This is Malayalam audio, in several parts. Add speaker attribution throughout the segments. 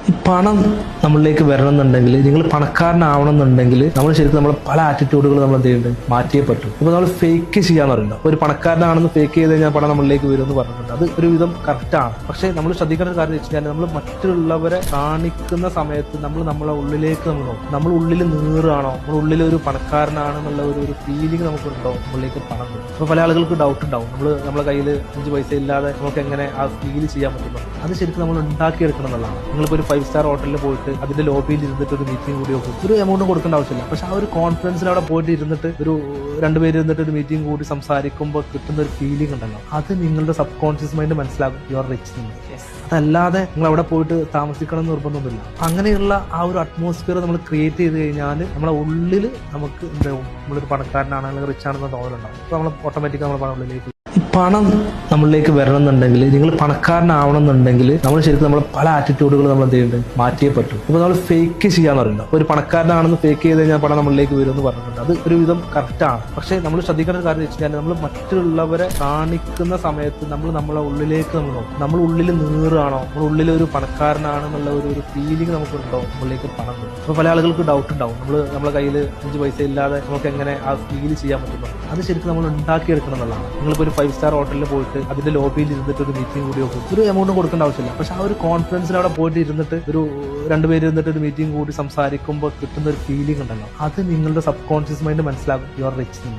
Speaker 1: ഈ പണം നമ്മളിലേക്ക് വരണമെന്നുണ്ടെങ്കിൽ, നിങ്ങൾ പണക്കാരനാവണമെന്നുണ്ടെങ്കിൽ നമ്മൾ ശരിക്കും നമ്മൾ പല ആറ്റിറ്റ്യൂഡുകൾ നമ്മൾ എന്ത് ചെയ്യുന്നുണ്ട്, മാറ്റിയേ പറ്റും. ഇപ്പൊ നമ്മൾ ഫേക്ക് ചെയ്യാന്ന് പറയുന്നത്, ഒരു പണക്കാരനാണെന്ന് ഫേക്ക് ചെയ്ത് കഴിഞ്ഞാൽ പണം നമ്മളിലേക്ക് വരുമെന്ന് പറഞ്ഞിട്ടുണ്ട്. അത് ഒരുവിധം കറക്റ്റ് ആണ്. പക്ഷെ നമ്മൾ ശ്രദ്ധിക്കേണ്ട ഒരു കാര്യം വെച്ച് കഴിഞ്ഞാൽ, നമ്മൾ മറ്റുള്ളവരെ കാണിക്കുന്ന സമയത്ത് നമ്മളെ ഉള്ളിലേക്ക് നമ്മൾ നോക്കും. നമ്മൾ ഉള്ളിൽ നീറാണോ, നമ്മൾ ഉള്ളിൽ ഒരു പണക്കാരനാണെന്നുള്ള ഒരു ഫീലിംഗ് നമുക്കുണ്ടോ, നമ്മളിലേക്ക് പണം വരും. അപ്പൊ പല ആളുകൾക്ക് ഡൗട്ട് ഉണ്ടാവും, നമ്മളെ കയ്യിൽ 5 പൈസ ഇല്ലാതെ നമുക്ക് എങ്ങനെ ആ ഫീൽ ചെയ്യാൻ പറ്റുന്നു. അത് ശരിക്കും നമ്മൾ ഉണ്ടാക്കിയെടുക്കണം എന്നുള്ളതാണ്. നിങ്ങളിപ്പോൾ ഒരു 5 സ്റ്റാർ ഹോട്ടലിൽ പോയിട്ട് അതിന്റെ ലോബിയിൽ ഇരുന്നിട്ട് ഒരു മീറ്റിംഗ് കൂടി നോക്കും, ഒരു എമൗണ്ട് കൊടുക്കേണ്ട ആവശ്യമില്ല. പക്ഷെ ആ ഒരു കോൺഫിഡൻസിൽ അവിടെ പോയിട്ട് ഇരുന്നിട്ട് ഒരു 2 പേര് ഇരുന്നിട്ട് ഒരു മീറ്റിംഗ് കൂടി സംസാരിക്കുമ്പോൾ കിട്ടുന്ന ഒരു ഫീലിംഗ് ഉണ്ടല്ലോ, അത് നിങ്ങളുടെ സബ് കോൺഷ്യസ് മൈൻഡ് മനസ്സിലാകും യു ആർ റിച്ച്. അതല്ലാതെ നിങ്ങൾ അവിടെ പോയിട്ട് താമസിക്കണം എന്ന് നിർബന്ധമൊന്നുമില്ല. അങ്ങനെയുള്ള ആ ഒരു അറ്റ്മോസ്ഫിയർ നമ്മൾ ക്രിയേറ്റ് ചെയ്ത് കഴിഞ്ഞാൽ നമ്മളെ ഉള്ളിൽ നമുക്ക് എന്താവും, നമ്മളൊരു പണക്കാരനാണ് അല്ലെങ്കിൽ റിച്ച് ആണെന്ന് തോന്നലുണ്ടാവും. അപ്പോൾ നമ്മൾ ഓട്ടോമാറ്റിക് നമ്മൾ പണം ഉള്ളിലേക്ക്. ഈ പണം നമ്മളിലേക്ക് വരണമെന്നുണ്ടെങ്കിൽ, നിങ്ങൾ പണക്കാരനാവണമെന്നുണ്ടെങ്കിൽ നമ്മൾ ശരിക്കും നമ്മൾ പല ആറ്റിറ്റ്യൂഡുകൾ നമ്മൾ എന്ത് ചെയ്യുന്നുണ്ട്, മാറ്റിയേ പറ്റും. ഇപ്പൊ നമ്മൾ ഫേക്ക് ചെയ്യാന്ന് പറയുന്നത്, ഒരു പണക്കാരനാണെന്ന് ഫേക്ക് ചെയ്ത് കഴിഞ്ഞാൽ പണം നമ്മളിലേക്ക് വരുമെന്ന് പറഞ്ഞിട്ടുണ്ട്. അത് ഒരുവിധം കറക്റ്റ് ആണ്. പക്ഷെ നമ്മൾ ശ്രദ്ധിക്കേണ്ട ഒരു കാര്യം വെച്ച് കഴിഞ്ഞാൽ, നമ്മൾ മറ്റുള്ളവരെ കാണിക്കുന്ന സമയത്ത് നമ്മളെ ഉള്ളിലേക്ക് നമ്മൾ നോക്കും. നമ്മൾ ഉള്ളിൽ നീറാണോ, നമ്മൾ ഉള്ളിൽ ഒരു പണക്കാരനാണെന്നുള്ള ഒരു ഫീലിംഗ് നമുക്കുണ്ടോ, നമ്മളിലേക്ക് പണം വരും. അപ്പൊ പല ആളുകൾക്ക് ഡൗട്ട് ഉണ്ടാവും, നമ്മളെ കയ്യിൽ 5 പൈസ ഇല്ലാതെ നമുക്ക് എങ്ങനെ ആ ഫീൽ ചെയ്യാൻ പറ്റുന്നു. അത് ശരിക്കും നമ്മൾ ഉണ്ടാക്കിയെടുക്കണം എന്നുള്ളതാണ്. നിങ്ങളിപ്പോൾ ഒരു 5 സ്റ്റാർ ഹോട്ടലിൽ പോയിട്ട് അതിന്റെ ലോബിയിൽ ഇരുന്നിട്ട് ഒരു മീറ്റിംഗ് കൂടി നോക്കും, ഒരു എമൗണ്ട് കൊടുക്കേണ്ട ആവശ്യമില്ല. പക്ഷെ ആ ഒരു കോൺഫിഡൻസിൽ അവിടെ പോയിട്ട് ഇരുന്നിട്ട് ഒരു 2 പേര് ഇരുന്നിട്ട് ഒരു മീറ്റിംഗ് കൂടി സംസാരിക്കുമ്പോൾ കിട്ടുന്ന ഒരു ഫീലിംഗ് ഉണ്ടല്ലോ, അത് നിങ്ങളുടെ സബ് കോൺഷ്യസ് മൈൻഡ് മനസ്സിലാകും യു ആർ റിച്ച്.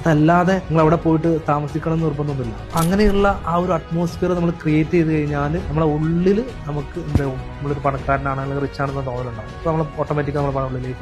Speaker 1: അതല്ലാതെ നിങ്ങൾ അവിടെ പോയിട്ട് താമസിക്കണം എന്ന് നിർബന്ധമൊന്നുമില്ല. അങ്ങനെയുള്ള ആ ഒരു അറ്റ്മോസ്ഫിയർ നമ്മൾ ക്രിയേറ്റ് ചെയ്ത് കഴിഞ്ഞാൽ നമ്മളെ ഉള്ളിൽ നമുക്ക് എന്താവും, നമ്മളൊരു പണക്കാരനാണ് അല്ലെങ്കിൽ റിച്ച് ആണെന്ന് തോന്നലുണ്ടാവും. അപ്പോൾ നമ്മൾ ഓട്ടോമാറ്റിക് നമ്മൾ പണം ഉള്ളിലേക്ക്